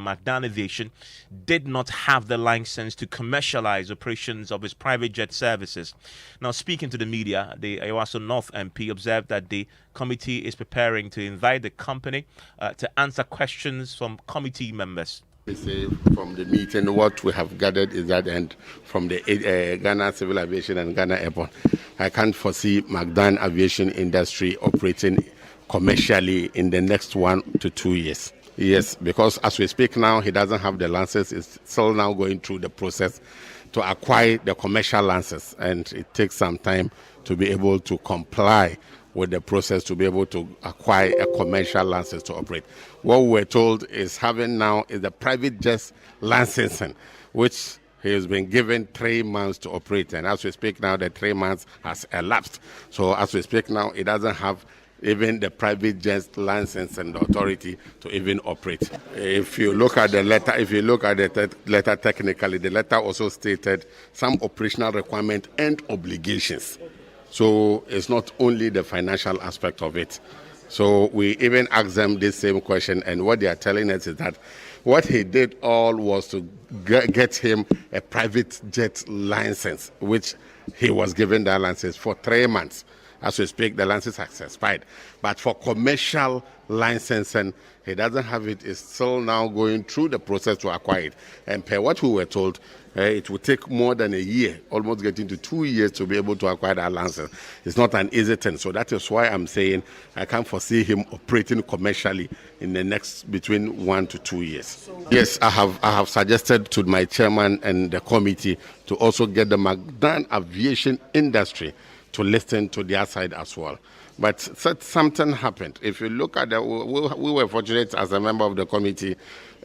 McDan Aviation did not have the license to commercialize operations of its private jet services. Now, speaking to the media, the Ayawaso North MP observed that the committee is preparing to invite the company to answer questions from committee members. We say from the meeting, what we have gathered is that, and from the Ghana Civil Aviation and Ghana Airport, I can't foresee McDan aviation industry operating commercially in the next 1 to 2 years. Yes, because as we speak now, he doesn't have the license. It's still now going through the process to acquire the commercial license, and it takes some time to be able to comply with the process to be able to acquire a commercial license to operate. What we're told is having now is the private jet licensing, which he has been given 3 months to operate. And as we speak now, the 3 months has elapsed. So as we speak now, it doesn't have even the private jet license and authority to even operate. If you look at the letter, letter technically, the letter also stated some operational requirement and obligations. So it's not only the financial aspect of it. So we even asked them this same question, and what they are telling us is that what he did all was to get him a private jet license, which he was given that license for 3 months. As we speak, the license has expired. But for commercial licensing, he doesn't have it. It's still now going through the process to acquire it. And per what we were told, it will take more than a year, almost getting to 2 years to be able to acquire that license. It's not an easy thing. So that is why I'm saying I can't foresee him operating commercially in the next between 1 to 2 years. Yes, I have suggested to my chairman and the committee to also get the McDan aviation industry to listen to their side as well. But something happened. If you look at we were fortunate as a member of the committee,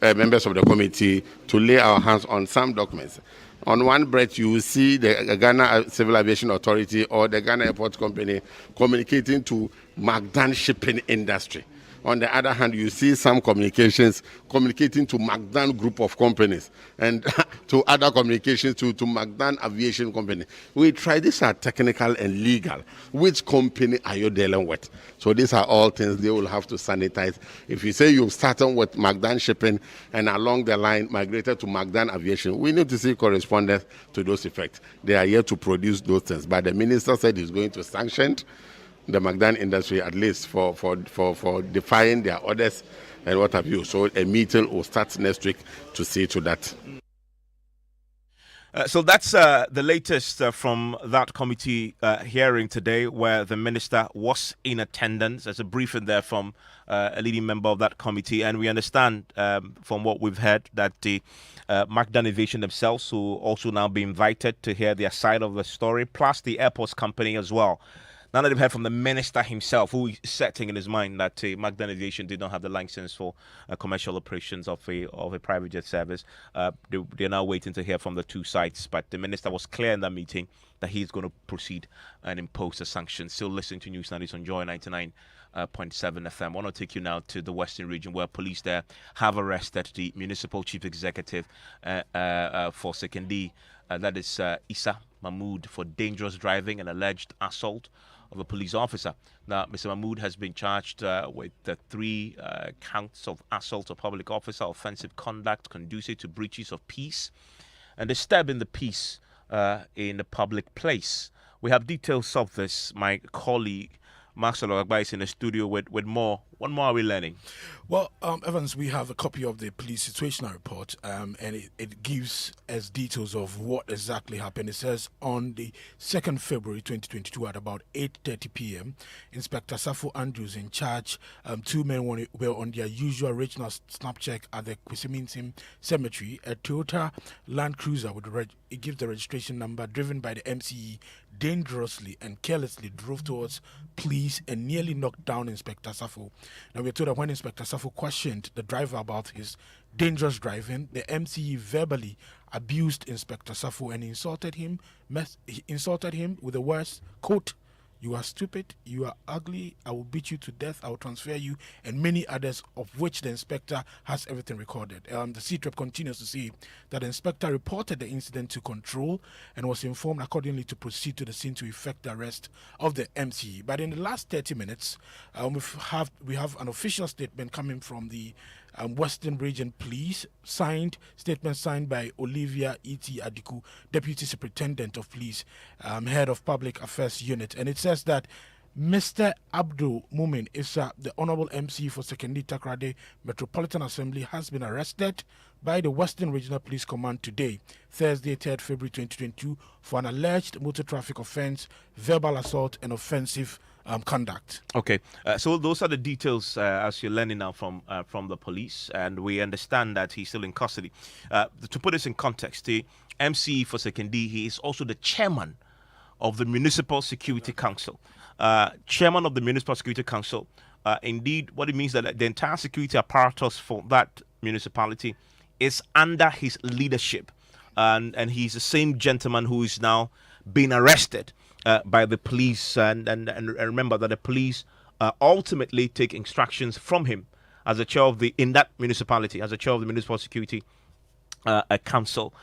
members of the committee, to lay our hands on some documents. On one breath, you will see the Ghana Civil Aviation Authority or the Ghana Airport Company communicating to McDan shipping industry. On the other hand, you see some communications communicating to McDan group of companies and to other communications to McDan Aviation Company. We try, these are technical and legal. Which company are you dealing with? So these are all things they will have to sanitize. If you say you started with McDan Shipping and along the line migrated to McDan Aviation, we need to see correspondence to those effects. They are here to produce those things. But the minister said he's going to sanction the McDan industry at least for defying their orders and what have you. So a meeting will start next week to see to that. So that's the latest from that committee hearing today, where the minister was in attendance. There's a briefing there from a leading member of that committee, and we understand from what we've heard that the McDan Aviation themselves will also now be invited to hear their side of the story, plus the airports company as well. Now that they've heard from the minister himself, who is setting in his mind that McDan Aviation did not have the license for commercial operations of a private jet service, they're now waiting to hear from the two sides. But the minister was clear in that meeting that he's going to proceed and impose a sanction. Still listening to News 90s on Joy 99.7 FM. I want to take you now to the Western region, where police there have arrested the municipal chief executive for Sekindi, that is Issa Mahmood, for dangerous driving and alleged assault of a police officer. Now, Mr. Mahmood has been charged with 3 counts of assault of public officer, offensive conduct conducive to breaches of peace, and disturbing the peace in a public place. We have details of this. My colleague Marcelo Agba is in the studio with more. What more are we learning? Well, Evans, we have a copy of the police situational report, and it gives us details of what exactly happened. It says on the 2nd February 2022 at about 8:30 p.m., Inspector Safo Andrews in charge, 2 men were on their usual regional snap check at the Kwesimintim Cemetery. A Toyota Land Cruiser it gives the registration number, driven by the MCE, dangerously and carelessly drove towards police and nearly knocked down Inspector Safo. Now, we're told that when Inspector Safo questioned the driver about his dangerous driving, the MCE verbally abused Inspector Safo and insulted him with the words, quote, "You are stupid, you are ugly, I will beat you to death, I will transfer you," and many others, of which the inspector has everything recorded. The CTREP continues to say that the inspector reported the incident to control and was informed accordingly to proceed to the scene to effect the arrest of the MCE. But in the last 30 minutes, we have an official statement coming from the Western Region Police, statement signed by Olivia E.T. Adiku, Deputy Superintendent of Police, Head of Public Affairs Unit. And it says that Mr. Abdul Mumin Issa, the Honorable MC for Sekendi Takrade Metropolitan Assembly, has been arrested by the Western Regional Police Command today, Thursday, 3rd February 2022, for an alleged motor traffic offense, verbal assault, and offensive conduct. Okay, so those are the details as you're learning now from the police, and we understand that he's still in custody. To put this in context, the MC for Sekendi, he is also the chairman of the Municipal Security Council. Chairman of the Municipal Security Council. Indeed, what it means that the entire security apparatus for that municipality is under his leadership, and he's the same gentleman who is now being arrested by the police. And remember that the police ultimately take instructions from him as a chair of the Municipal Security Council.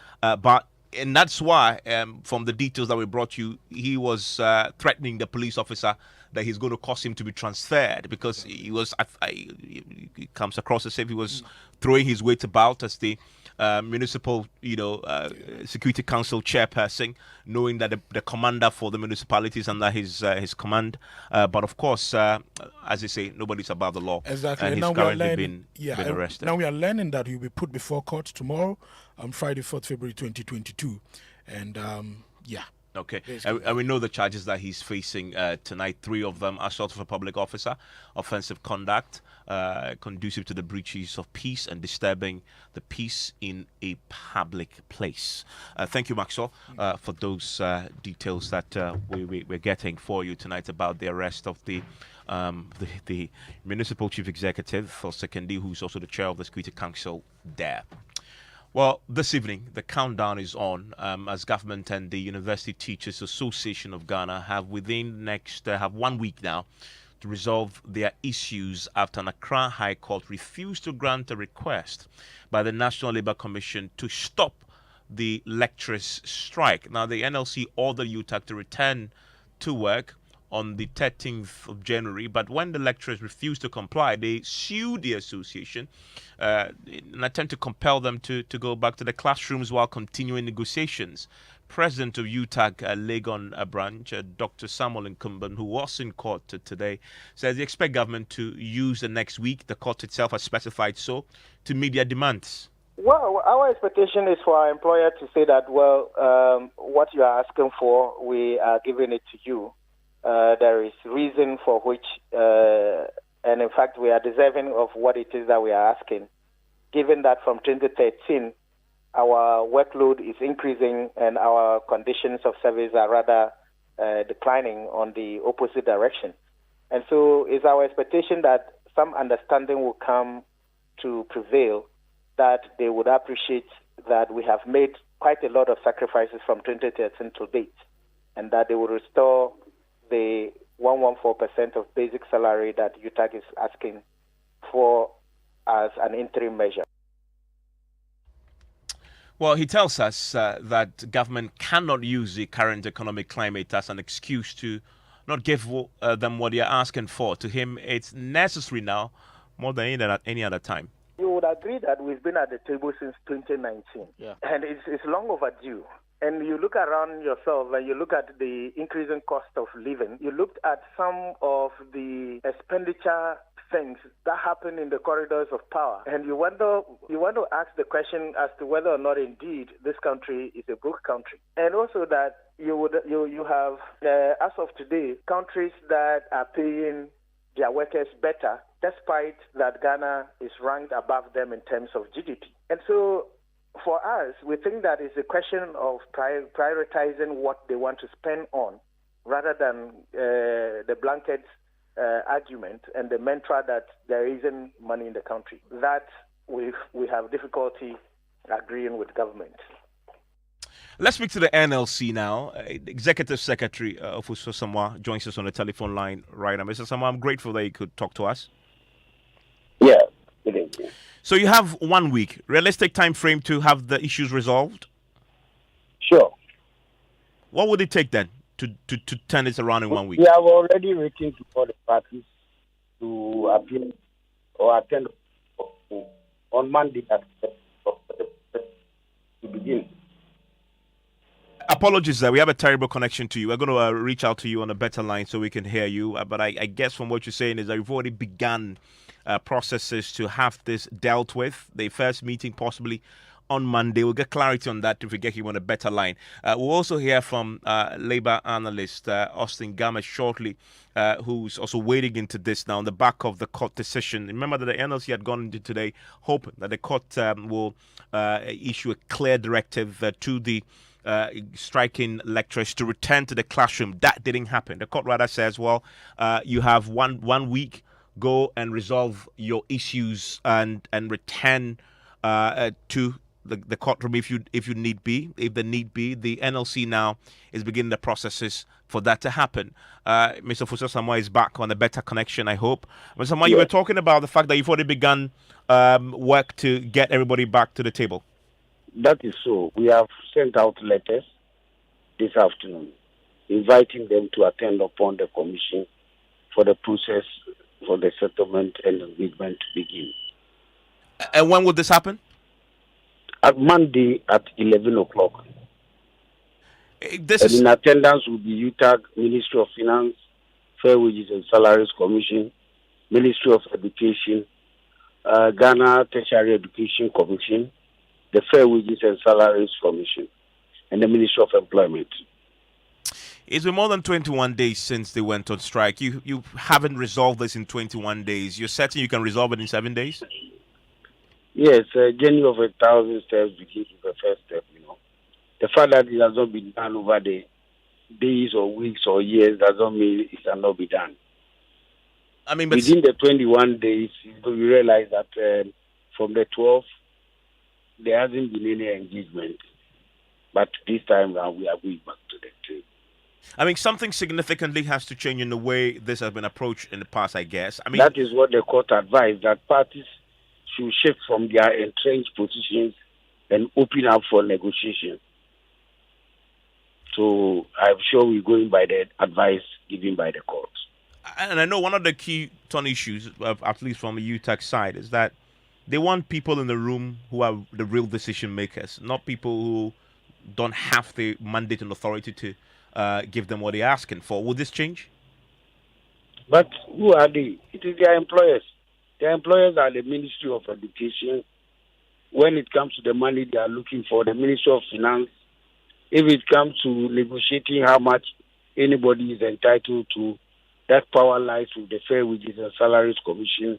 And that's why, from the details that we brought you, he was threatening the police officer that he's going to cause him to be transferred, because he comes across as if he was throwing his weight about as the municipal, security council chairperson, knowing that the commander for the municipality is under his command. But of course, as they say, nobody's above the law. Exactly. And he's now currently been arrested. Now we are learning that he'll be put before court tomorrow, Friday, 4th February 2022. And Okay, and we know the charges that he's facing tonight. 3 of them: assault of a public officer, offensive conduct, conducive to the breaches of peace, and disturbing the peace in a public place. Thank you, Maxwell, for those details that we're getting for you tonight about the arrest of the municipal chief executive for Sekendi, who's also the chair of the Security Council there. Well, this evening, the countdown is on as government and the University Teachers Association of Ghana have 1 week now to resolve their issues after an Accra High Court refused to grant a request by the National Labour Commission to stop the lecturers' strike. Now, the NLC ordered UTAG to return to work on the 13th of January, but when the lecturers refused to comply, they sued the association in an attempt to compel them to go back to the classrooms while continuing negotiations. President of UTAG Legon branch, Dr. Samuel Nkumban, who was in court today, says they expect government to use the next week, the court itself has specified so, to meet their demands. Well, our expectation is for our employer to say that, what you are asking for, we are giving it to you. There is reason for which, and in fact, we are deserving of what it is that we are asking, given that from 2013, our workload is increasing and our conditions of service are rather declining on the opposite direction. And so it's our expectation that some understanding will come to prevail, that they would appreciate that we have made quite a lot of sacrifices from 2013 to date, and that they will restore the 114% of basic salary that UTAG is asking for as an interim measure. Well, he tells us that government cannot use the current economic climate as an excuse to not give them what they are asking for. To him, it's necessary now more than any other time. You would agree that we've been at the table since 2019, and it's long overdue. And you look around yourself and you look at the increasing cost of living, you looked at some of the expenditure things that happen in the corridors of power, and you want to ask the question as to whether or not indeed this country is a broke country. And also that you have, as of today, countries that are paying their workers better, despite that Ghana is ranked above them in terms of GDP. And so for us, we think that it's a question of prioritizing what they want to spend on, rather than the blanket argument and the mantra that there isn't money in the country. That we have difficulty agreeing with government. Let's speak to the NLC now. Executive Secretary Ofuso Samoa joins us on the telephone line right now. Mr. Samoa, I'm grateful that you could talk to us. Yeah, it is. So you have 1 week, realistic time frame to have the issues resolved? Sure. What would it take then to turn this around in 1 week? We have already written to all the parties to appeal or attend on Monday to begin. Apologies that we have a terrible connection to you. We're going to reach out to you on a better line so we can hear you. But I guess from what you're saying is that you've already begun processes to have this dealt with. The first meeting possibly on Monday. We'll get clarity on that if we get you on a better line. We'll also hear from Labour analyst Austin Gama shortly, who's also wading into this now on the back of the court decision. Remember that the NLC had gone into today hoping that the court will issue a clear directive to the striking lecturers to return to the classroom. That didn't happen. The court rather says, well, you have one week, go and resolve your issues and return to the courtroom if you need be. If the need be, the NLC now is beginning the processes for that to happen. Mr. Fuso Samoa is back on a better connection, I hope. Mr. Samoa, you were talking about the fact that you've already begun work to get everybody back to the table. That is so. We have sent out letters this afternoon inviting them to attend upon the commission for the process for the settlement and engagement to begin. And when will this happen? At Monday at 11 o'clock. And in attendance will be UTAG, Ministry of Finance, Fair Wages and Salaries Commission, Ministry of Education, Ghana Tertiary Education Commission, the Fair Wages and Salaries Commission, and the Ministry of Employment. It's been more than 21 days since they went on strike. You haven't resolved this in 21 days. You're certain you can resolve it in 7 days? Yes, a journey of 1,000 steps begins with the first step, The fact that it has not been done over the days or weeks or years does not mean it cannot be done. I mean, but within the 21 days, we realize that from the 12th, there hasn't been any engagement. But this time around, we are going back to the table. I mean, something significantly has to change in the way this has been approached in the past, I guess. I mean, that is what the court advised, that parties should shift from their entrenched positions and open up for negotiation. So I'm sure we're going by the advice given by the court. And I know one of the key ton issues, at least from the UTAC side, is that they want people in the room who are the real decision makers, not people who don't have the mandate and authority to give them what they're asking for. Will this change? But who are they? It is their employers. Their employers are the Ministry of Education. When it comes to the money they are looking for, the Ministry of Finance. If it comes to negotiating how much anybody is entitled to, that power lies with the Fair Wages and Salaries Commission.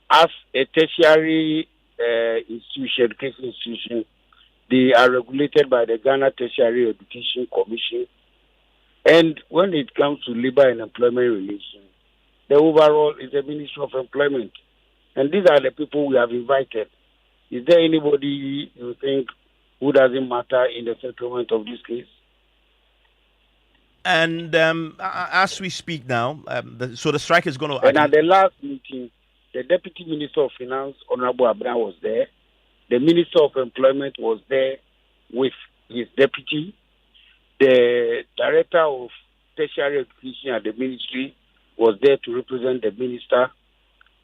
As a tertiary institution, they are regulated by the Ghana Tertiary Education Commission. And when it comes to labor and employment relations, the overall is the Ministry of Employment. And these are the people we have invited. Is there anybody you think who doesn't matter in the settlement of this case? And as we speak now, so the strike is going to... And at the last meeting, the Deputy Minister of Finance, Honorable Abraham, was there. The Minister of Employment was there with his deputy. The Director of Tertiary Education at the Ministry was there to represent the Minister.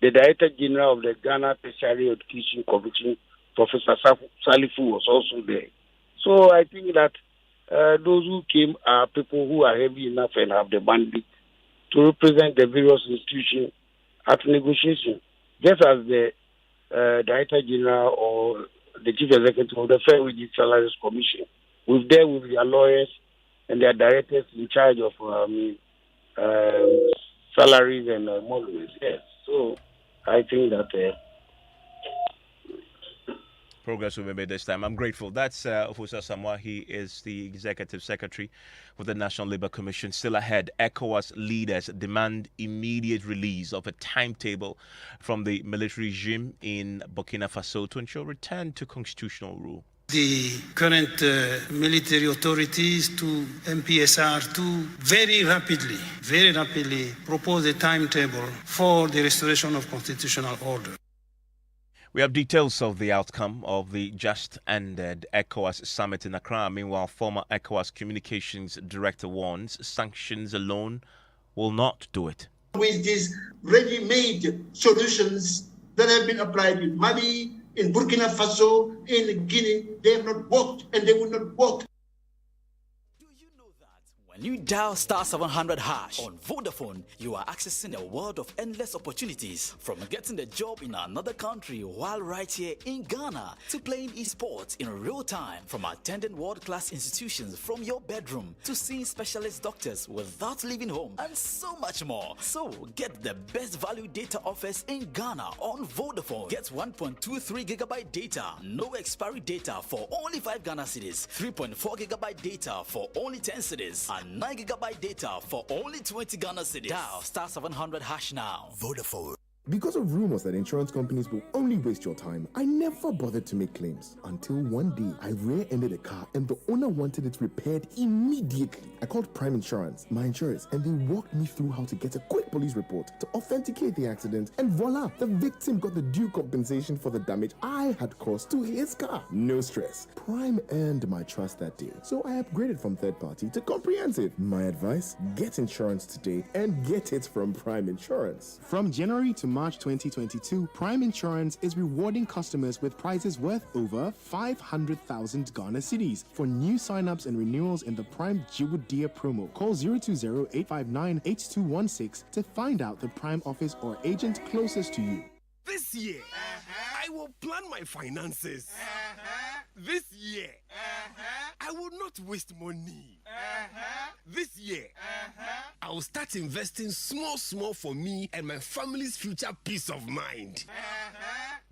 The Director General of the Ghana Tertiary Education Commission, Professor Salifu, was also there. So I think that those who came are people who are heavy enough and have the mandate to represent the various institutions at negotiation. Just as the Director General or the Chief Executive of the Fair Wages Salaries Commission, with their lawyers and their directors in charge of salaries and emoluments. Yes. So I think that progress will be made this time. I'm grateful. That's Ofosa Samoa. He is the Executive Secretary for the National Labour Commission. Still ahead, ECOWAS leaders demand immediate release of a timetable from the military regime in Burkina Faso to ensure return to constitutional rule. The current military authorities to MPSR to very rapidly propose a timetable for the restoration of constitutional order. We have details of the outcome of the just ended ECOWAS summit in Accra. Meanwhile, former ECOWAS communications director warns sanctions alone will not do it. With these ready-made solutions that have been applied in Mali, in Burkina Faso, in Guinea. They have not worked and they will not work. When you dial *700# on Vodafone, you are accessing a world of endless opportunities, from getting a job in another country while right here in Ghana, to playing esports in real time, from attending world-class institutions from your bedroom, to seeing specialist doctors without leaving home, and so much more. So get the best value data offers in Ghana on Vodafone. Get 1.23 GB data, no expiry data for only 5 Ghana cedis, 3.4 GB data for only 10 cedis, and 9 GB data for only 20 Ghana cedis. Dial *700# now. Vodafone. Because of rumors that insurance companies will only waste your time, I never bothered to make claims until one day I rear-ended a car and the owner wanted it repaired immediately. I called Prime Insurance, my insurers, and they walked me through how to get a quick police report to authenticate the accident, and voila, the victim got the due compensation for the damage I had caused to his car. No stress. Prime earned my trust that day, so I upgraded from third party to comprehensive. My advice? Get insurance today and get it from Prime Insurance. From January to March 2022, Prime Insurance is rewarding customers with prizes worth over 500,000 Ghana cedis for new sign-ups and renewals in the Prime Jiwu Dear promo. Call 020-859-8216 to find out the Prime office or agent closest to you. This year, I will plan my finances. This year, I will not waste money. This year, I will start investing small for me and my family's future peace of mind.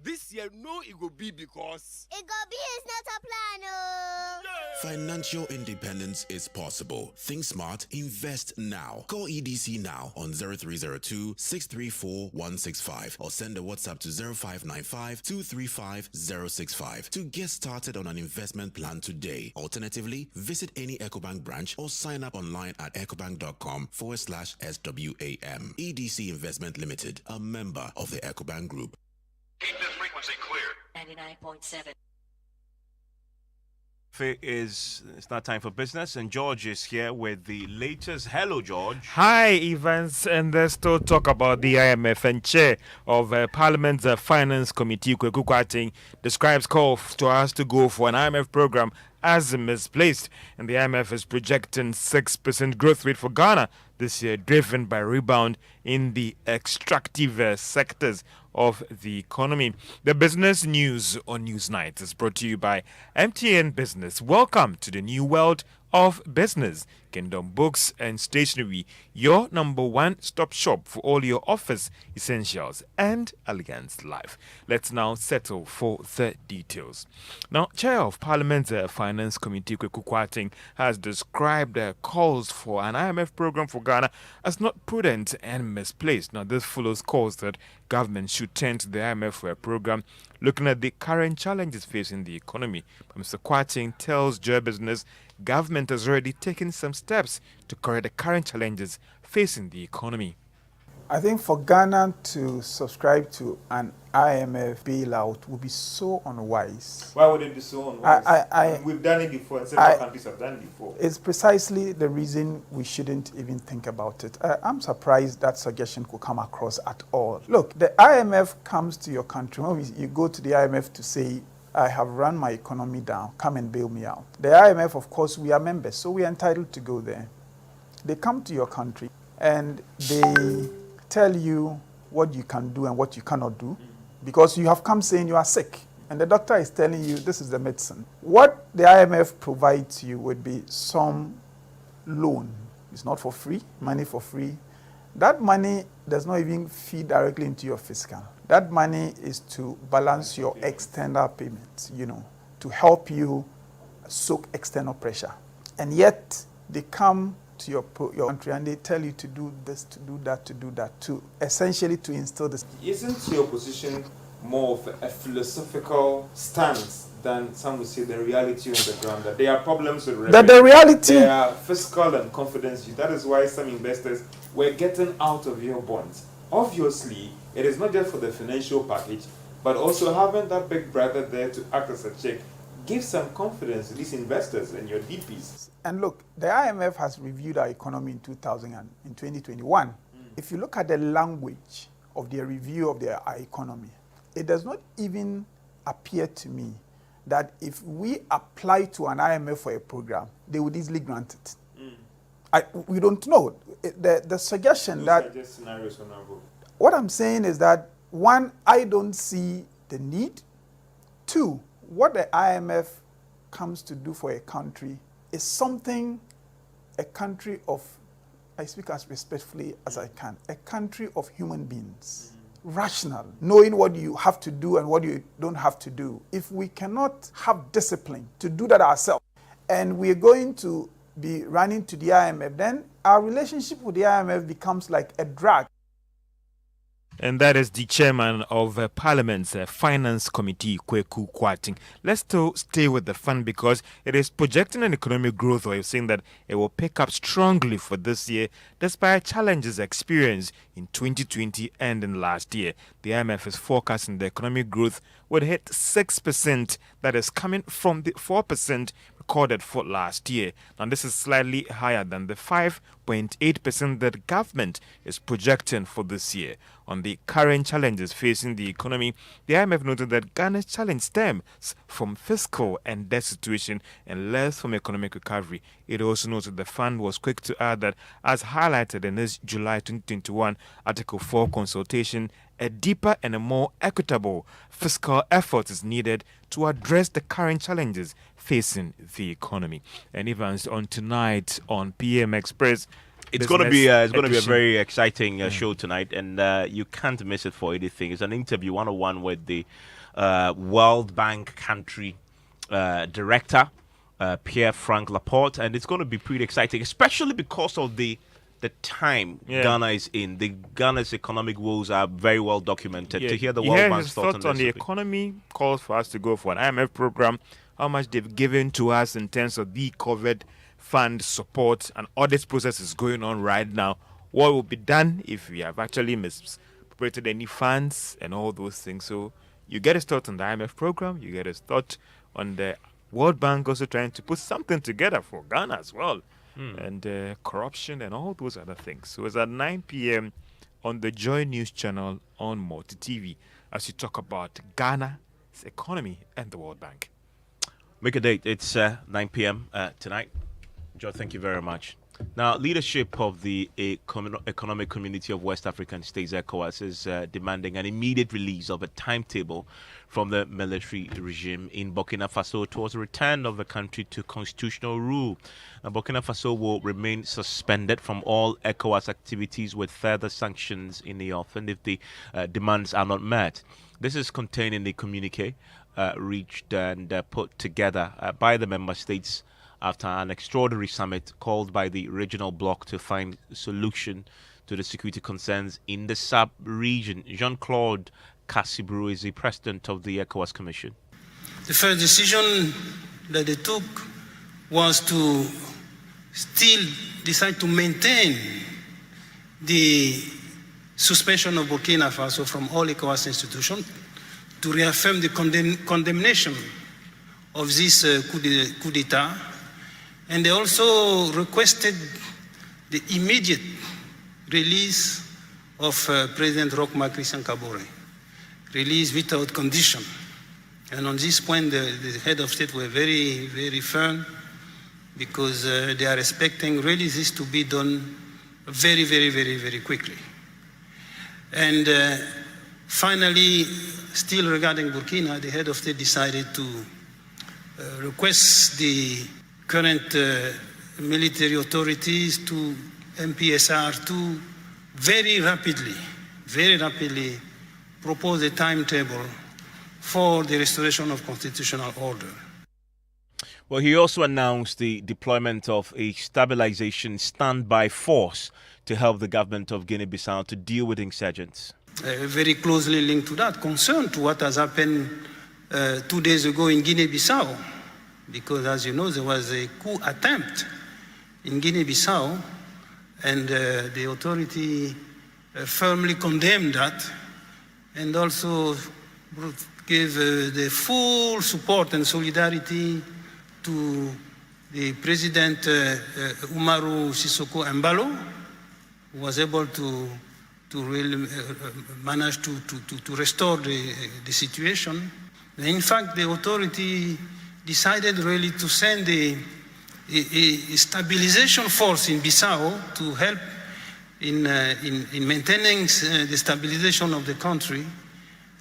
This year, no, it will be because... It go be is not a plan, oh. Financial independence is possible. Think smart, invest now. Call EDC now on 0302-634-165 or send a WhatsApp to 0595-235-065 to get started on an investment plan today. Alternatively, visit any EcoBank branch or sign up online at ecobank.com/SWAM. EDC Investment Limited, a member of the EcoBank Group. Keep this frequency clear. 99.7. It's now time for business, and George is here with the latest. Hello, George. Hi, Evans, and there's still talk about the IMF, and Chair of Parliament's Finance Committee, Kweku Kwating, describes calls to us to go for an IMF program as misplaced, and the IMF is projecting 6% growth rate for Ghana this year, driven by rebound in the extractive sectors of the economy. The business news on Newsnight is brought to you by MTN Business. Welcome to the new world of business. Kingdom Books and Stationery, your number one-stop shop for all your office essentials, and elegant life. Let's now settle for the details. Now, Chair of Parliament's Finance Committee, Kweku Kwating, has described calls for an IMF program for Ghana as not prudent and misplaced. Now, this follows calls that government should turn to the IMF for a program looking at the current challenges facing the economy. But Mr. Kwating tells Joy Business government has already taken some steps to correct the current challenges facing the economy. I think for Ghana to subscribe to an IMF bailout would be so unwise. Why would it be so unwise? We've done it before, and several countries have done it before. It's precisely the reason we shouldn't even think about it. I'm surprised that suggestion could come across at all. Look, the IMF comes to your country. When you go to the IMF to say, I have run my economy down, come and bail me out. The IMF, of course, we are members, so we are entitled to go there. They come to your country and they tell you what you can do and what you cannot do, because you have come saying you are sick, and the doctor is telling you this is the medicine. What the IMF provides you would be some loan. It's not for free, money for free. That money does not even feed directly into your fiscal. That money is to balance your external payments, to help you soak external pressure. And yet, they come to your country and they tell you to do this, to do that, to essentially to instill this. Isn't your position more of a philosophical stance than some would say the reality on the ground? That there are problems with revenue, the reality, there are fiscal and confidence. That is why some investors were getting out of your bonds. Obviously, it is not just for the financial package, but also having that big brother there to act as a check. Give some confidence to these investors and your DPs. And look, the IMF has reviewed our economy in 2021. If you look at the language of their review of our economy, it does not even appear to me that if we apply to an IMF for a program, they would easily grant it. We don't know. The suggestion Those are just scenarios on our board. What I'm saying is that, one, I don't see the need. Two, what the IMF comes to do for a country is something a country of, I speak as respectfully as I can, a country of human beings. Rational, knowing what you have to do and what you don't have to do. If we cannot have discipline to do that ourselves, and we're going to be running to the IMF, then our relationship with the IMF becomes like a drag. And that is the chairman of Parliament's Finance Committee, Kweku Kwarteng. Let's still stay with the fund because it is projecting an economic growth, or saying that it will pick up strongly for this year, despite challenges experienced in 2020 and in last year. The IMF is forecasting the economic growth would hit 6%, that is coming from the 4% recorded for last year. Now, this is slightly higher than the 5.8% that government is projecting for this year. On the current challenges facing the economy, the IMF noted that Ghana's challenge stems from fiscal and debt situation and less from economic recovery. It also noted the fund was quick to add that, as highlighted in its July 2021 Article 4 consultation, a deeper and a more equitable fiscal effort is needed to address the current challenges facing the economy. And Evans, on tonight on PM Express, it's going to be a very exciting show tonight, and you can't miss it for anything. It's an interview 101 with the World Bank country director, Pierre-Franck Laporte, and it's going to be pretty exciting, especially because of the time Ghana is in. Ghana's economic woes are very well documented. To hear the World Bank's thoughts on the economy calls for us to go for an IMF program, how much they've given to us in terms of the COVID fund support, and audit process is going on right now. What will be done if we have actually misappropriated any funds and all those things? So you get a start on the IMF program, you get a start on the World Bank also trying to put something together for Ghana as well. And corruption and all those other things. So it's at 9 p.m. on the Joy News channel on Multi TV as you talk about Ghana's economy and the World Bank. Make a date. It's 9 p.m. Tonight. Joe, thank you very much. Now, leadership of the Economic Community of West African States, ECOWAS, is demanding an immediate release of a timetable from the military regime in Burkina Faso towards the return of the country to constitutional rule. Now, Burkina Faso will remain suspended from all ECOWAS activities with further sanctions in the offing if the demands are not met. This is contained in the communique reached and put together by the member states after an extraordinary summit called by the regional bloc to find a solution to the security concerns in the sub-region. Jean-Claude Cassibrou is the president of the ECOWAS Commission. The first decision that they took was to still decide to maintain the suspension of Burkina Faso from all ECOWAS institutions, to reaffirm the condemnation of this coup d'etat. And they also requested the immediate release of President Roch-Marc Christian Kabore, release without condition. And on this point, the head of state were very, very firm, because they are expecting really this to be done very, very, very, very quickly. And finally, still regarding Burkina, the head of state decided to request the current military authorities to MPSR to very rapidly propose a timetable for the restoration of constitutional order. Well, he also announced the deployment of a stabilization standby force to help the government of Guinea-Bissau to deal with insurgents. Very closely linked to that, concerned to what has happened 2 days ago in Guinea-Bissau, because as you know, there was a coup attempt in Guinea-Bissau, and the authority firmly condemned that, and also gave the full support and solidarity to the President Umaru Sissoko Embalo, who was able to really manage to restore the situation. In fact, the authority decided really to send a stabilization force in Bissau to help in maintaining the stabilization of the country.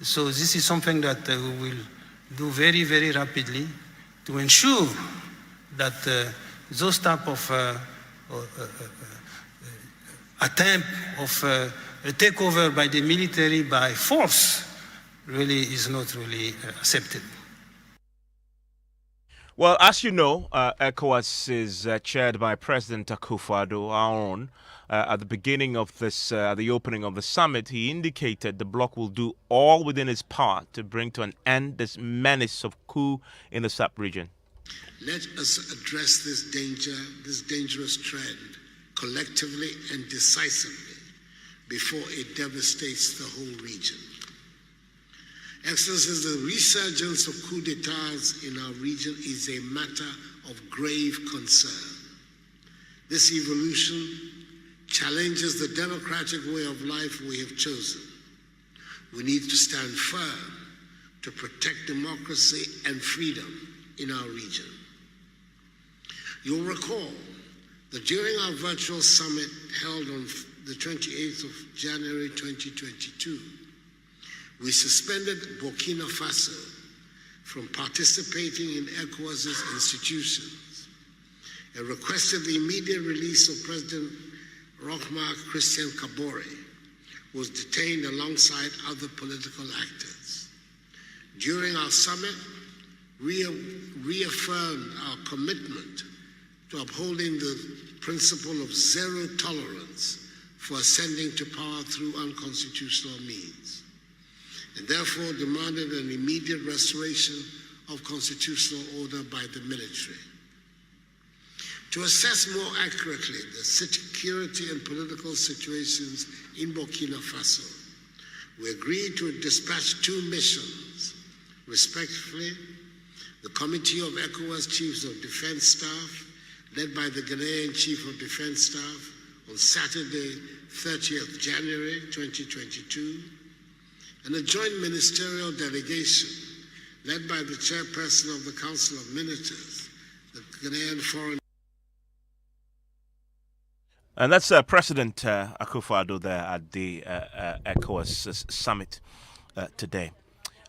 So this is something that we will do very, very rapidly to ensure that those type of attempt of a takeover by the military by force really is not really accepted. Well, as you know, ECOWAS is chaired by President Akufo-Addo, our own. At the beginning of this, the opening of the summit, he indicated the bloc will do all within its power to bring to an end this menace of coup in the sub-region. Let us address this danger, this dangerous trend, collectively and decisively before it devastates the whole region. Excellencies, the resurgence of coup d'etats in our region is a matter of grave concern. This evolution challenges the democratic way of life we have chosen. We need to stand firm to protect democracy and freedom in our region. You'll recall that during our virtual summit held on the 28th of January 2022, we suspended Burkina Faso from participating in ECOWAS's institutions and requested the immediate release of President Roch-Marc Christian Kabore, who was detained alongside other political actors. During our summit, we reaffirmed our commitment to upholding the principle of zero tolerance for ascending to power through unconstitutional means, and therefore demanded an immediate restoration of constitutional order by the military. To assess more accurately the security and political situations in Burkina Faso, we agreed to dispatch two missions, respectively, the Committee of ECOWAS Chiefs of Defense Staff, led by the Ghanaian Chief of Defense Staff, on Saturday, 30th January 2022, and a joint ministerial delegation led by the chairperson of the Council of Ministers, the Ghanaian Foreign. And that's President Akufo-Addo there at the ECOWAS summit today.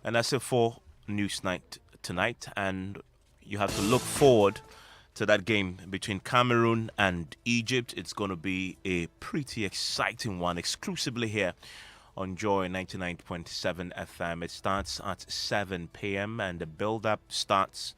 And that's it for News Night tonight. And you have to look forward to that game between Cameroon and Egypt. It's going to be a pretty exciting one, exclusively here on Joy 99.7 FM. It starts at 7 p.m. and the build-up starts